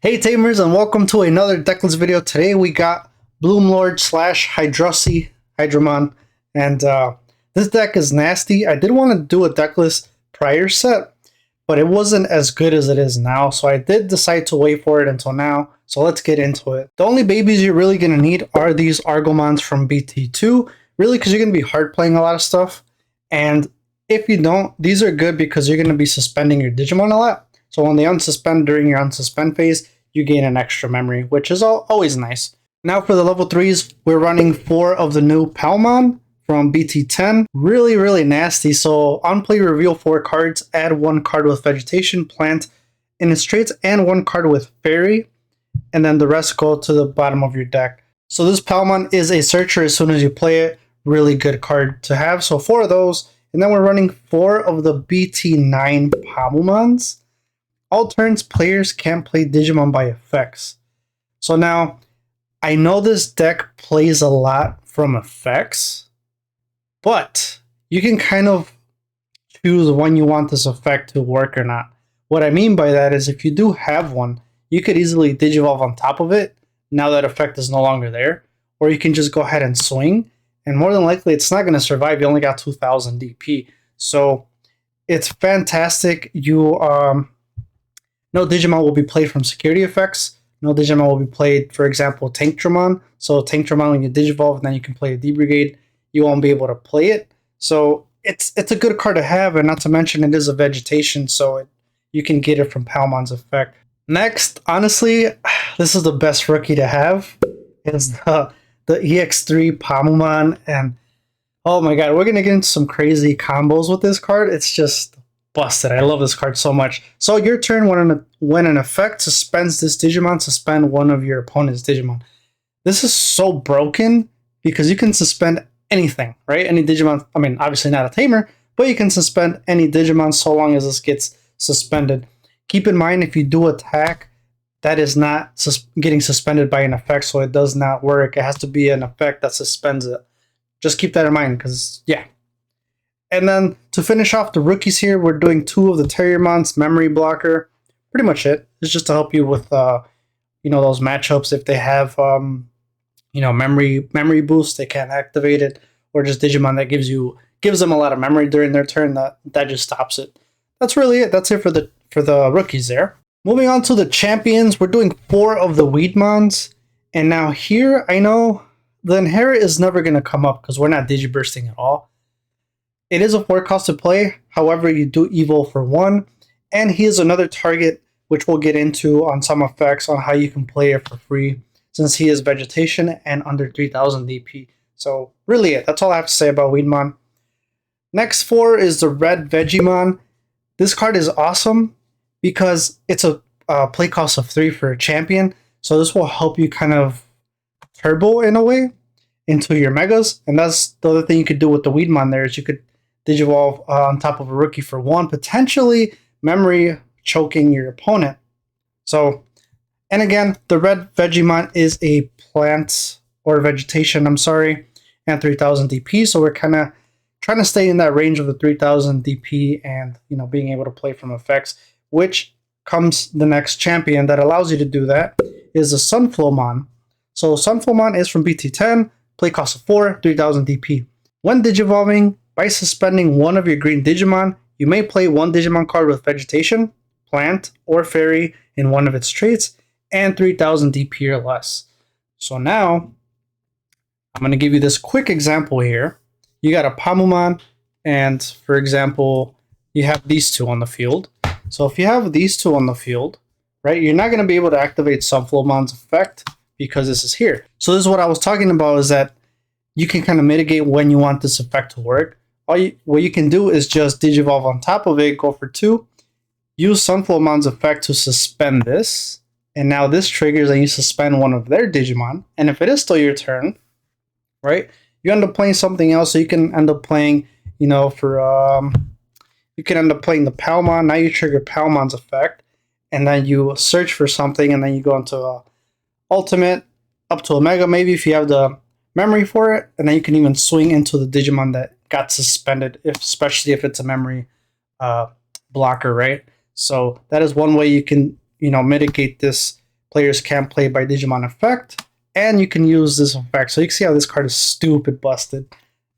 Hey Tamers, and welcome to another Decklist video. Today we got BloomLord slash Hydromon, and this deck is nasty. I did want to do a Decklist prior set, but it wasn't as good as it is now, so I did decide to wait for it until now. So let's get into it. The only babies you're really going to need are these Argomons from BT2, really because you're going to be hard playing a lot of stuff, and if you don't, these are good because you're going to be suspending your Digimon a lot. So when they unsuspend during your unsuspend phase, you gain an extra memory, which is always nice. Now for the level 3s, we're running 4 of the new Palmon from BT10. Really nasty. So on play, reveal 4 cards, add 1 card with Vegetation, Plant, in its traits, and 1 card with Fairy, and then the rest go to the bottom of your deck. So this Palmon is a searcher as soon as you play it. Really good card to have. So 4 of those, and then we're running 4 of the BT9 Palmons. All turns, players can't play Digimon by effects. So now, I know this deck plays a lot from effects, but you can kind of choose when you want this effect to work or not. What I mean by that is if you do have one, you could easily Digivolve on top of it, now that effect is no longer there, or you can just go ahead and swing, and more than likely it's not going to survive. You only got 2000 DP. So it's fantastic. No Digimon will be played from security effects. No Digimon will be played, for example, Tankdramon. So Tankdramon, when you Digivolve, and then you can play a D-Brigade, you won't be able to play it. So it's a good card to have, and not to mention it is a vegetation, so you can get it from Palmon's effect. Next, honestly, this is the best rookie to have. It's the Ex3 Palmon, and oh my god, we're going to get into some crazy combos with this card. It's just busted. I love this card so much. So your turn, when an effect suspends this Digimon, suspend one of your opponent's Digimon. This is so broken because you can suspend anything, right? Any Digimon, I mean, obviously not a tamer, but you can suspend any Digimon so long as this gets suspended. Keep in mind, if you do attack, that is not getting suspended by an effect, so it does not work. It has to be an effect that suspends it. Just keep that in mind, because, yeah. And then to finish off the rookies here, we're doing 2 of the Terriermon's Memory Blocker. Pretty much it. It's just to help you with, those matchups. If they have, memory boost, they can't activate it, or just Digimon that gives them a lot of memory during their turn. That just stops it. That's really it. That's it for the rookies there. Moving on to the champions, we're doing 4 of the Weedmons, and now here I know the Inherit is never going to come up because we're not Digibursting at all. It is a 4 cost to play, however you do Evo for 1, and he is another target which we'll get into on some effects on how you can play it for free, since he is vegetation and under 3000 DP. So really that's all I have to say about Weedmon. Next 4 is the Red Vegiemon. This card is awesome because it's a play cost of 3 for a champion, so this will help you kind of turbo in a way into your megas, and that's the other thing you could do with the Weedmon there is you could Digivolve on top of a rookie for 1, potentially memory choking your opponent. So, and again, the Red Vegiemon is a plant or vegetation, and 3000 DP, so we're kind of trying to stay in that range of the 3000 DP and, being able to play from effects, which comes the next champion that allows you to do that is the Sunflowmon. So Sunflowmon is from BT10, play cost of 4, 3000 DP. When Digivolving, by suspending one of your green Digimon, you may play 1 Digimon card with Vegetation, Plant, or Fairy in one of its traits, and 3000 DP or less. So now, I'm going to give you this quick example here. You got a Palmon, and for example, you have these 2 on the field. So if you have these 2 on the field, right, you're not going to be able to activate Sunflowmon's effect because this is here. So this is what I was talking about, is that you can kind of mitigate when you want this effect to work. What you can do is just Digivolve on top of it, go for 2, use Sunflowmon's effect to suspend this, and now this triggers and you suspend one of their Digimon, and if it is still your turn, right, you end up playing something else, so you can end up playing, you can end up playing the Palmon. Now you trigger Palmon's effect, and then you search for something, and then you go into Ultimate, up to Omega maybe if you have the memory for it, and then you can even swing into the Digimon that got suspended, especially if it's a memory blocker, right? So that is one way you can, mitigate this players can't play by Digimon effect, and you can use this effect. So you can see how this card is stupid busted.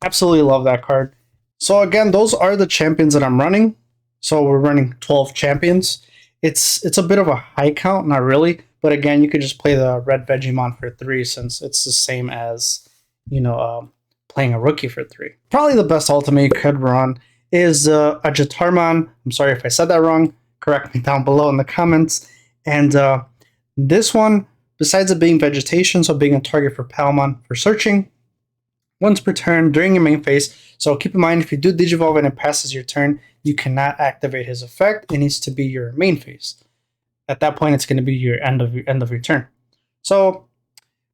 Absolutely love that card. So again, those are the champions that I'm running. So we're running 12 champions. It's a bit of a high count, not really, but again, you could just play the red Vegemon for 3 since it's the same as, playing a rookie for 3. Probably the best ultimate you could run is a Jatarmon. I'm sorry if I said that wrong. Correct me down below in the comments. And this one, besides it being vegetation, so being a target for Palmon for searching, once per turn during your main phase. So keep in mind, if you do Digivolve and it passes your turn, you cannot activate his effect. It needs to be your main phase. At that point, it's going to be your end of your turn. So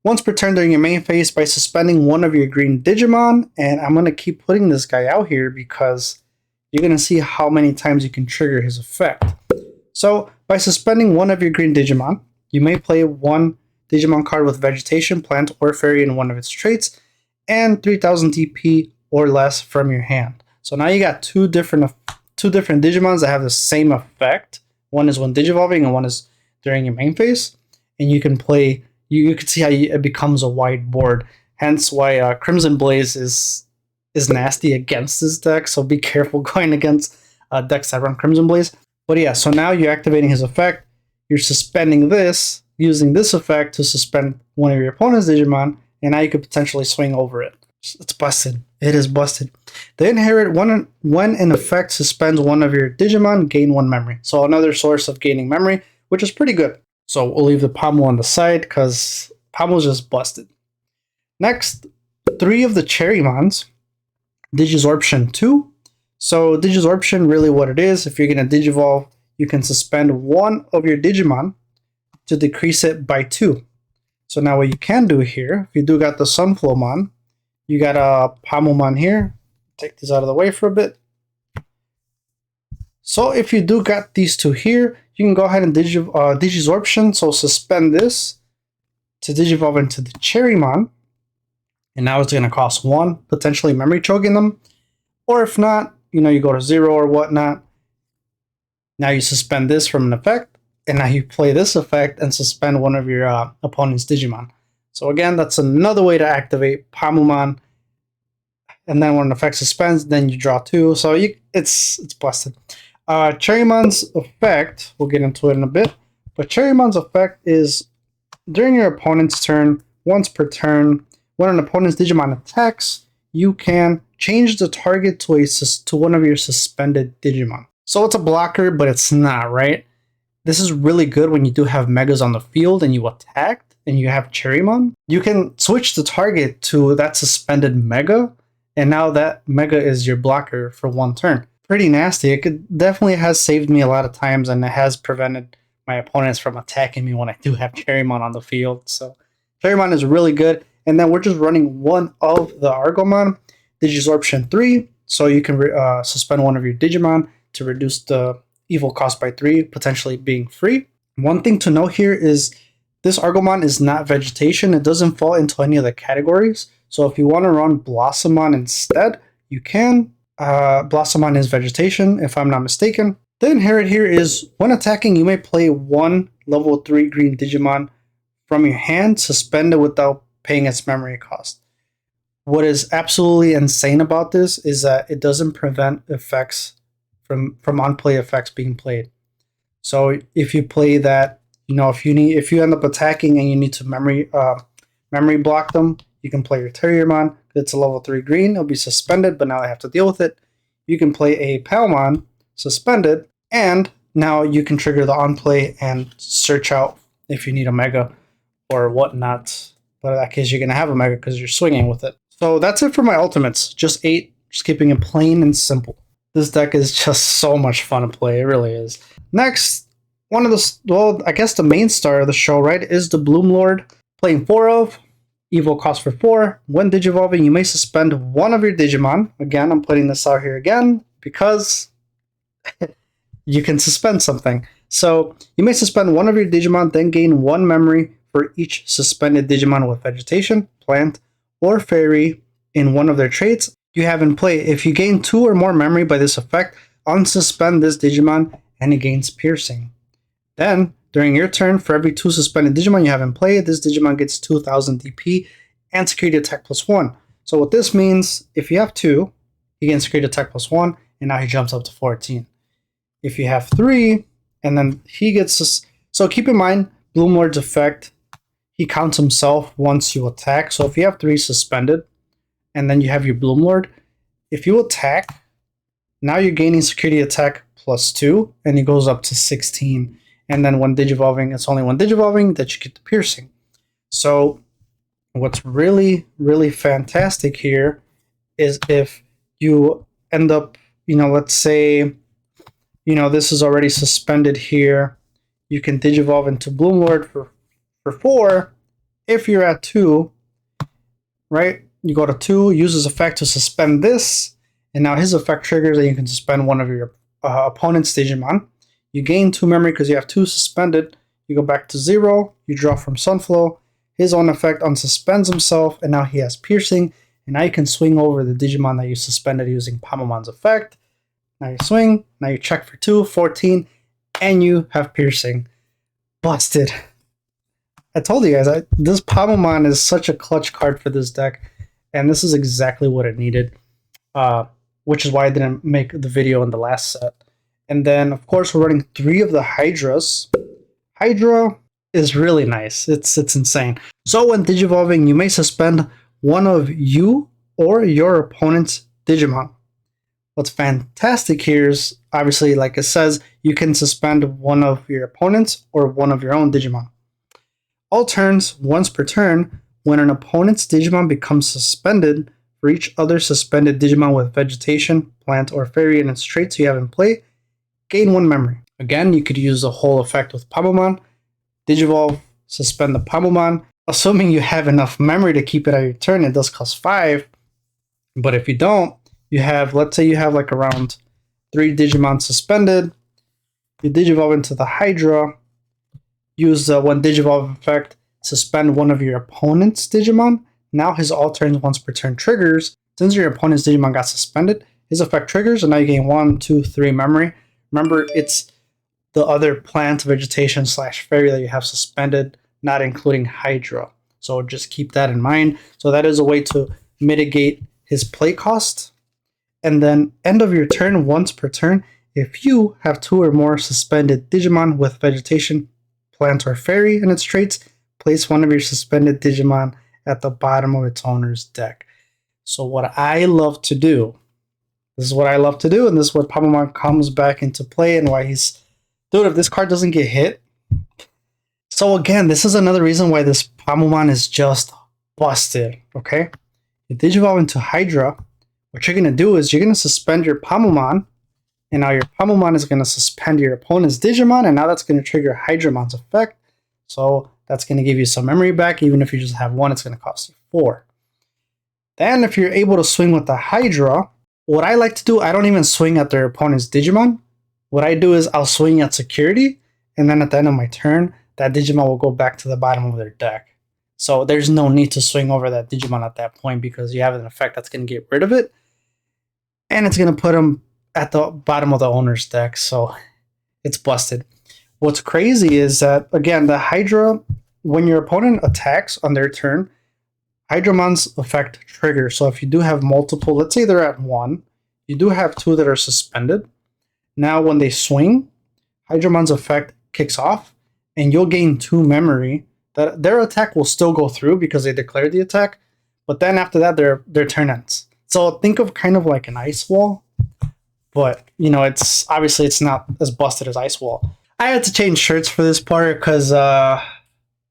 once per turn during your main phase, by suspending one of your green Digimon, and I'm going to keep putting this guy out here because you're going to see how many times you can trigger his effect. So by suspending one of your green Digimon, you may play one Digimon card with vegetation, plant, or fairy in one of its traits, and 3000 DP or less from your hand. So now you got two different Digimons that have the same effect. One is when Digivolving and one is during your main phase. And you can play, you can see how it becomes a wide board. Hence why Crimson Blaze is nasty against this deck. So be careful going against decks that run Crimson Blaze. But yeah, so now you're activating his effect. You're suspending this, using this effect to suspend one of your opponent's Digimon. And now you could potentially swing over it. It's busted. It is busted. The inherit, when an effect suspends one of your Digimon, gain 1 memory. So another source of gaining memory, which is pretty good. So we'll leave the Pommel on the side because Pommel's just busted. Next, 3 of the Cherrymons. Digisorption 2. So Digisorption, really what it is, if you're going to Digivolve, you can suspend one of your Digimon to decrease it by 2. So now what you can do here, if you do got the Sunflowmon, you got a Pommelmon here. Take these out of the way for a bit. So if you do got these two here, you can go ahead and Digisorption, so suspend this to Digivolve into the Cherrymon. And now it's going to cost 1, potentially memory choking them. Or if not, you go to 0 or whatnot. Now you suspend this from an effect. And now you play this effect and suspend one of your opponent's Digimon. So again, that's another way to activate Pommelmon. And then when an effect suspends, then you draw 2. So it's busted. Cherrymon's effect, we'll get into it in a bit. But Cherrymon's effect is during your opponent's turn, once per turn, when an opponent's Digimon attacks, you can change the target to one of your suspended Digimon. So it's a blocker, but it's not, right? This is really good when you do have Megas on the field and you attacked and you have Cherrymon. You can switch the target to that suspended Mega, and now that Mega is your blocker for 1 turn. Pretty nasty. It definitely has saved me a lot of times, and it has prevented my opponents from attacking me when I do have Cherrymon on the field. So Cherrymon is really good. And then we're just running one of the Argomon, Digisorption 3, so you can suspend one of your Digimon to reduce the evil cost by 3, potentially being free. One thing to note here is this Argomon is not vegetation. It doesn't fall into any of the categories. So if you want to run Blossomon instead, you can. Blossomon is vegetation, if I'm not mistaken. The inherit here is when attacking, you may play 1 level 3 green Digimon from your hand, suspended without paying its memory cost. What is absolutely insane about this is that it doesn't prevent effects from on-play effects being played. So if you play that, if you end up attacking and you need to memory block them, you can play your Terriermon. It's a level 3 green. It'll be suspended, but now I have to deal with it. You can play a Palmon, suspended, and now you can trigger the on-play and search out if you need a Mega or whatnot. But in that case, you're going to have a Mega because you're swinging with it. So that's it for my ultimates. Just 8, just keeping it plain and simple. This deck is just so much fun to play. It really is. Next, I guess the main star of the show, right, is the BloomLord. Playing 4 of, evil cost for 4. When Digivolving, you may suspend one of your Digimon. Again, I'm putting this out here again because you can suspend something. So you may suspend one of your Digimon, then gain 1 memory for each suspended Digimon with vegetation, plant, or fairy in one of their traits you have in play. If you gain 2 or more memory by this effect, unsuspend this Digimon and it gains piercing. Then During your turn, for every 2 suspended Digimon you have in play, this Digimon gets 2000 DP and security attack +1. So what this means, if you have 2, he gains security attack +1, and now he jumps up to 14. If you have 3, and then he gets... So keep in mind, BloomLord's effect, he counts himself once you attack. So if you have 3 suspended, and then you have your BloomLord, if you attack, now you're gaining security attack +2, and it goes up to 16. And then when digivolving, it's only when digivolving that you get the piercing. So what's really, really fantastic here is if you end up, let's say, this is already suspended here, you can digivolve into BloomLord for 4. If you're at 2, right, you go to 2, use his effect to suspend this, and now his effect triggers and you can suspend one of your opponent's Digimon. You gain 2 memory because you have 2 suspended. You go back to 0. You draw from Sunflow. His own effect unsuspends himself, and now he has piercing. And now you can swing over the Digimon that you suspended using Pamumon's effect. Now you swing. Now you check for 2, 14, and you have piercing. Busted. I told you guys, this Pamumon is such a clutch card for this deck, and this is exactly what it needed, which is why I didn't make the video in the last set. And then, of course, we're running 3 of the Hydras. Hydra is really nice. It's insane. So when digivolving, you may suspend one of you or your opponent's Digimon. What's fantastic here is, obviously, like it says, you can suspend one of your opponent's or one of your own Digimon. All turns, once per turn, when an opponent's Digimon becomes suspended, for each other suspended Digimon with vegetation, plant, or fairy in its traits you have in play, gain 1 memory. Again, you could use the whole effect with Pamumon, digivolve, suspend the Pamumon. Assuming you have enough memory to keep it at your turn, it does cost 5. But if you don't, you have, let's say you have like around 3 Digimon suspended, you digivolve into the Hydra, use the one digivolve effect, suspend one of your opponent's Digimon. Now his all turns once per turn triggers. Since your opponent's Digimon got suspended, his effect triggers, and now you gain 1, 2, 3 memory. Remember, it's the other plant, vegetation / fairy that you have suspended, not including Hydra. So just keep that in mind. So that is a way to mitigate his play cost. And then end of your turn, once per turn, if you have 2 or more suspended Digimon with vegetation, plant, or fairy in its traits, place one of your suspended Digimon at the bottom of its owner's deck. So what I love to do, this is what I love to do, and this is where Pamumon comes back into play and why he's... Dude, if this card doesn't get hit... So again, this is another reason why this Pamumon is just busted, okay? You digivolve into Hydra. What you're going to do is you're going to suspend your Pamumon, and now your Pamumon is going to suspend your opponent's Digimon, and now that's going to trigger Hydramon's effect. So that's going to give you some memory back. Even if you just have 1, it's going to cost you 4. Then if you're able to swing with the Hydra, what I like to do, I don't even swing at their opponent's Digimon. What I do is I'll swing at security, and then at the end of my turn, that Digimon will go back to the bottom of their deck. So there's no need to swing over that Digimon at that point because you have an effect that's going to get rid of it, and it's going to put them at the bottom of the owner's deck, so it's busted. What's crazy is that, again, the Hydra, when your opponent attacks on their turn, Hydramon's effect triggers. So if you do have multiple, let's say they're at 1, you do have 2 that are suspended. Now when they swing, Hydramon's effect kicks off, and you'll gain 2 memory. That their attack will still go through because they declared the attack, but then after that, their turn ends. So think of kind of like an ice wall, but it's obviously it's not as busted as ice wall. I had to change shirts for this part because I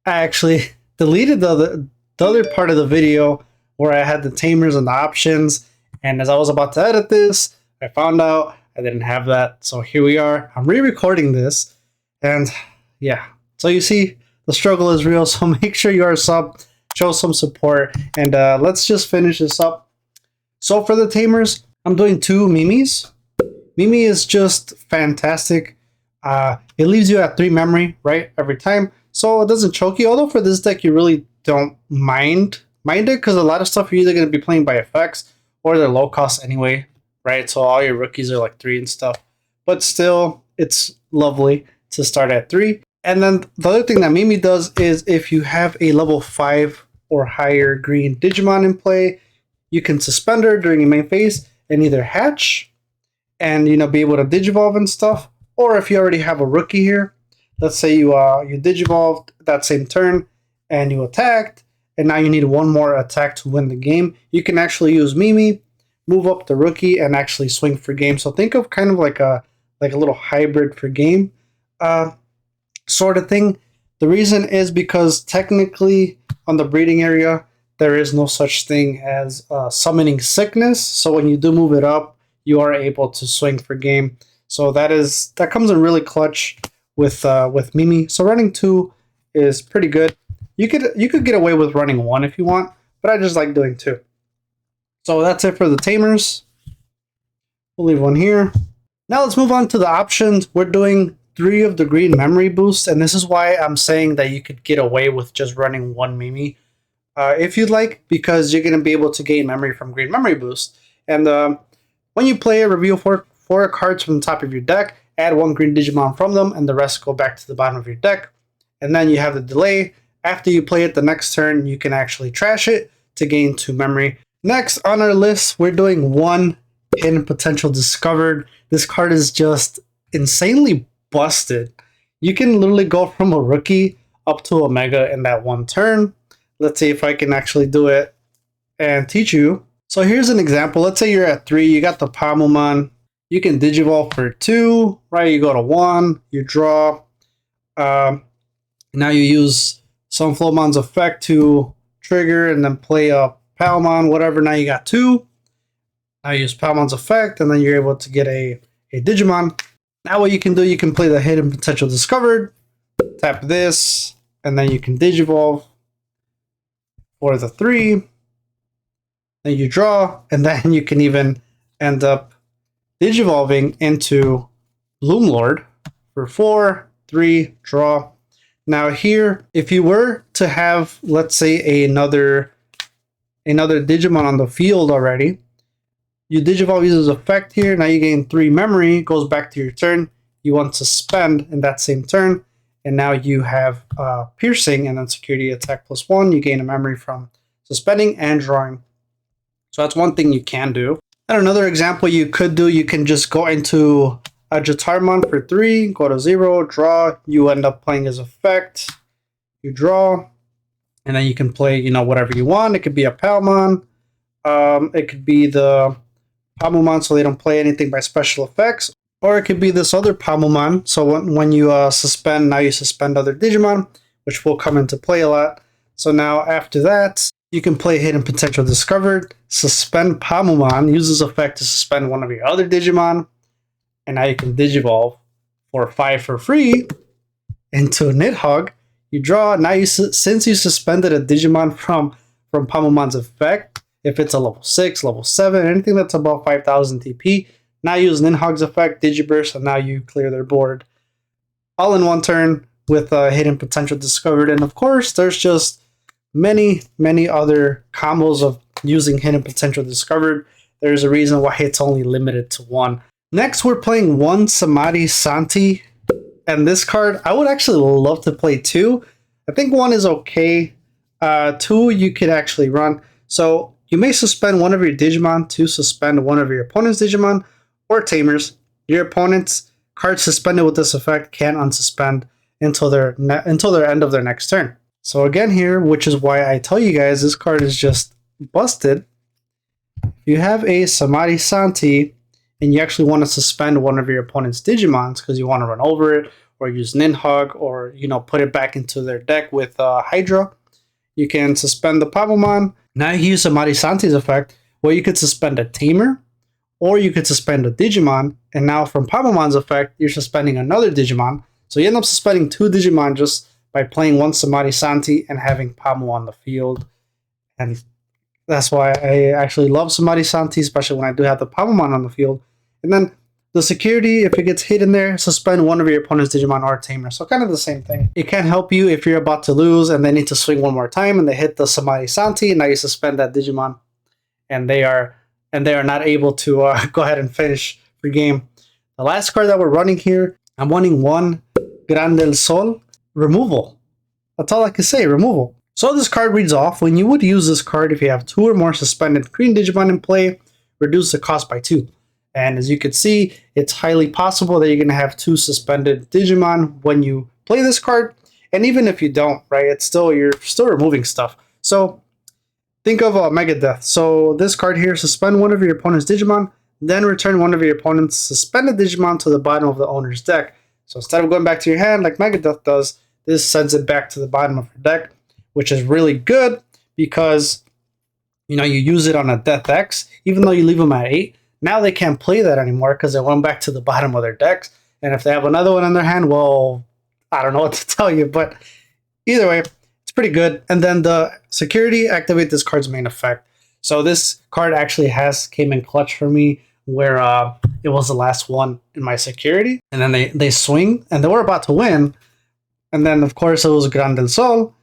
actually deleted the other part of the video where I had the tamers and the options, and as I was about to edit this, I found out I didn't have that. So here we are. I'm re-recording this, and yeah. So you see, the struggle is real. So make sure you are a sub, show some support, and let's just finish this up. So for the tamers, I'm doing 2 Mimis. Mimi is just fantastic. It leaves you at 3 memory, right, every time. So it doesn't choke you. Although for this deck, you really don't mind it because a lot of stuff you're either going to be playing by effects or they're low cost anyway, right? So all your rookies are like 3 and stuff. But still, it's lovely to start at 3. And then the other thing that Mimi does is if you have a level 5 or higher green Digimon in play, you can suspend her during your main phase and either hatch and be able to digivolve and stuff. Or if you already have a rookie here, let's say you digivolved that same turn and you attacked, and now you need one more attack to win the game, you can actually use Mimi, move up the rookie, and actually swing for game. So think of kind of like a little hybrid for game sort of thing. The reason is because technically on the breeding area, there is no such thing as summoning sickness. So when you do move it up, you are able to swing for game. So that comes in really clutch with Mimi. So running 2 is pretty good. You could get away with running 1 if you want, but I just like doing 2. So that's it for the tamers. We'll leave 1 here. Now let's move on to the options. We're doing 3 of the green memory boosts, and this is why I'm saying that you could get away with just running 1 Mimi if you'd like, because you're going to be able to gain memory from green memory boost. And when you play, reveal 4 cards from the top of your deck, add 1 green Digimon from them, and the rest go back to the bottom of your deck. And then you have the delay. After you play it the next turn, you can actually trash it to gain 2 memory. Next on our list, we're doing 1 hidden potential discovered. This card is just insanely busted. You can literally go from a rookie up to a mega in that 1 turn. Let's see if I can actually do it and teach you. So here's an example. Let's say you're at 3, you got the Palmomon. You can digivolve for 2, right? You go to 1, you draw. Now you use Sunflowmon's effect to trigger and then play a Palmon, whatever. Now you got 2. Now you use Palmon's effect, and then you're able to get a Digimon. Now what you can do, you can play the hidden potential discovered, tap this, and then you can digivolve for the 3. Then you draw, and then you can even end up digivolving into BloomLord for 4, 3, draw. Now here, if you were to have, let's say, another Digimon on the field already, you digivolve uses effect here. Now you gain 3 memory, goes back to your turn. You want to spend in that same turn, and now you have piercing and then security attack +1. You gain a memory from suspending and drawing. So that's one thing you can do. And another example you could do, you can just go into a Jatarmon for 3, go to 0, draw. You end up playing his effect. You draw, and then you can play, whatever you want. It could be a Palmon. It could be the Palmomon, so they don't play anything by special effects. Or it could be this other Palmomon. So when you suspend, now you suspend other Digimon, which will come into play a lot. So now after that, you can play Hidden Potential Discovered, suspend Palmomon, uses effect to suspend one of your other Digimon, and now you can digivolve for 5 for free into Nidhogg. You draw. Now since you suspended a Digimon from Palmomon's effect, if it's a level 6, level 7, anything that's above 5,000 TP, now use Nidhogg's effect, Digiburst, and now you clear their board all in 1 turn with Hidden Potential Discovered. And of course, there's just many other combos of using Hidden Potential Discovered. There's a reason why it's only limited to 1. Next, we're playing 1 Samadhi Santi. And this card, I would actually love to play 2. I think 1 is okay. 2, you could actually run. So you may suspend one of your Digimon to suspend one of your opponent's Digimon or Tamers. Your opponent's card suspended with this effect can't unsuspend until their end of their next turn. So again here, which is why I tell you guys this card is just busted. If you have a Samadhi Santi and you actually want to suspend one of your opponent's Digimons because you want to run over it or use Nidhogg or put it back into their deck with Hydra, you can suspend the Palmomon. Now you use Samadhi Santi's effect, where you could suspend a Tamer or you could suspend a Digimon, and now from Palmomon's effect, you're suspending another Digimon. So you end up suspending 2 Digimon just by playing 1 Samadhi Santi and having Palmo on the field. And that's why I actually love Samadhi Santi, especially when I do have the Palmomon on the field. And then the security, if it gets hit in there, suspend one of your opponent's Digimon or Tamer. So kind of the same thing. It can help you if you're about to lose and they need to swing one more time and they hit the Samadhi Santi, and now you suspend that Digimon, and they are not able to go ahead and finish your game. The last card that we're running here, I'm running 1 Gran del Sol. removal. That's all I can say, removal. So this card reads off, when you would use this card if you have 2 or more suspended green Digimon in play, reduce the cost by 2. And as you can see, it's highly possible that you're going to have 2 suspended Digimon when you play this card. And even if you don't, right, you're still removing stuff. So think of Mega Death. So this card here, suspend one of your opponent's Digimon, then return one of your opponent's suspended Digimon to the bottom of the owner's deck. So instead of going back to your hand like Mega Death does, this sends it back to the bottom of your deck, which is really good because, you know, you use it on a Death X, even though you leave them at 8. Now they can't play that anymore because they went back to the bottom of their decks. And if they have another one in their hand, well, I don't know what to tell you, but either way, it's pretty good. And then the security, activate this card's main effect. So this card actually came in clutch for me where it was the last one in my security. And then they swing and they were about to win. And then of course it was Gran del Sol.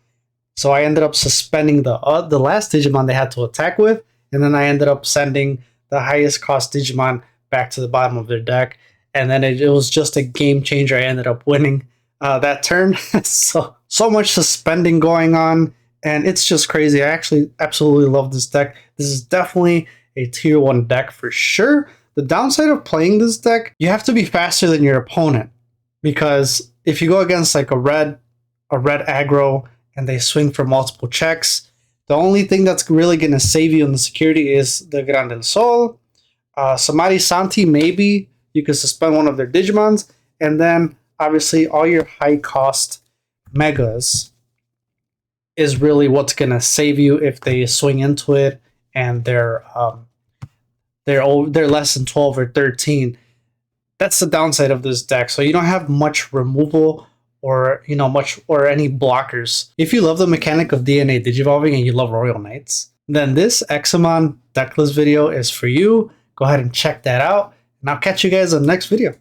So I ended up suspending the last Digimon they had to attack with. And then I ended up sending the highest cost Digimon back to the bottom of their deck. And then it was just a game changer. I ended up winning that turn. so much suspending going on, and it's just crazy. I actually absolutely love this deck. This is definitely a tier 1 deck for sure. The downside of playing this deck, you have to be faster than your opponent, because if you go against like a red aggro and they swing for multiple checks, the only thing that's really going to save you in the security is the Gran del Sol. Samari Santi, maybe you can suspend one of their Digimons, and then obviously all your high cost megas is really what's going to save you if they swing into it and they're less than 12 or 13. That's the downside of this deck. So you don't have much removal or any blockers. If you love the mechanic of DNA Digivolving and you love Royal Knights, then this Examon Decklist video is for you. Go ahead and check that out, and I'll catch you guys in the next video.